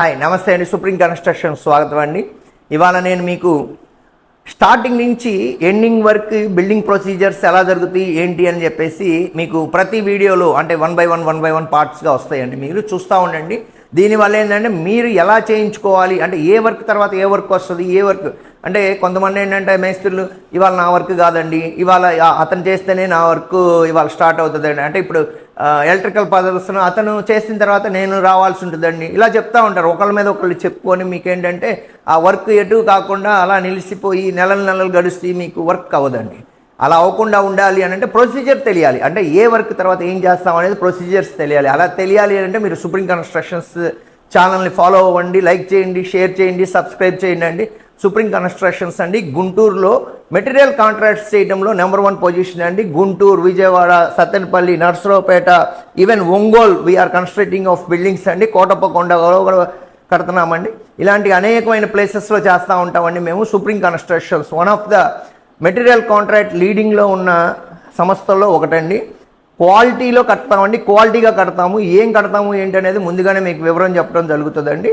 Hi నమస్తే అండి. Supreme construction స్వాగతం అండి. ఇవాళ నేను మీకు స్టార్టింగ్ నుంచి ఎండింగ్ వరకు బిల్డింగ్ ప్రొసీజర్స్ ఎలా జరుగుతాయి ఏంటి అని చెప్పేసి మీకు ప్రతి వీడియోలో అంటే వన్ బై వన్ పార్ట్స్గా వస్తాయండి. మీరు చూస్తూ ఉండండి. దీనివల్ల ఏంటంటే మీరు ఎలా చేయించుకోవాలి అంటే ఏ వర్క్ తర్వాత ఏ వర్క్ వస్తుంది, ఏ వర్క్ అంటే కొంతమంది ఏంటంటే మేస్త్రులు ఇవాళ నా వర్క్ కాదండి, ఇవాళ అతను చేస్తేనే నా వర్క్ ఇవాళ స్టార్ట్ అవుతుందండి, అంటే ఇప్పుడు ఎలక్ట్రికల్ పదర్శన అతను చేసిన తర్వాత నేను రావాల్సి ఉంటుందండి, ఇలా చెప్తూ ఉంటారు. ఒకళ్ళ మీద ఒకళ్ళు చెప్పుకొని మీకేంటంటే ఆ వర్క్ ఎటు కాకుండా అలా నిలిచిపోయి నెలలు గడుస్తూ మీకు వర్క్ అవ్వదండి. అలా అవ్వకుండా ఉండాలి అని అంటే ప్రొసీజర్ తెలియాలి. అంటే ఏ వర్క్ తర్వాత ఏం చేస్తాం అనేది ప్రొసీజర్స్ తెలియాలి. అలా తెలియాలి అంటే మీరు సుప్రీం కన్స్ట్రక్షన్స్ ఛానల్ని ఫాలో అవ్వండి, లైక్ చేయండి, షేర్ చేయండి, సబ్స్క్రైబ్ చేయండి అండి. సుప్రీం కన్స్ట్రక్షన్స్ అండి గుంటూరులో మెటీరియల్ కాంట్రాక్ట్స్ చేయడంలో నెంబర్ 1 పొజిషన్ అండి. Guntur, Vijayawada, Sattenapalli, Narasaraopet, even Ongole we're constructing of buildings అండి. కోటప్పకొండలో కూడా కడుతున్నామండి. ఇలాంటి అనేకమైన ప్లేసెస్లో చేస్తూ ఉంటామండి మేము. Supreme Constructions one of the material contract లీడింగ్లో ఉన్న సంస్థల్లో ఒకటండి. క్వాలిటీలో కడతామండి, క్వాలిటీగా కడతాము. ఏం కడతాము ఏంటి అనేది ముందుగానే మీకు వివరం చెప్పడం జరుగుతుందండి.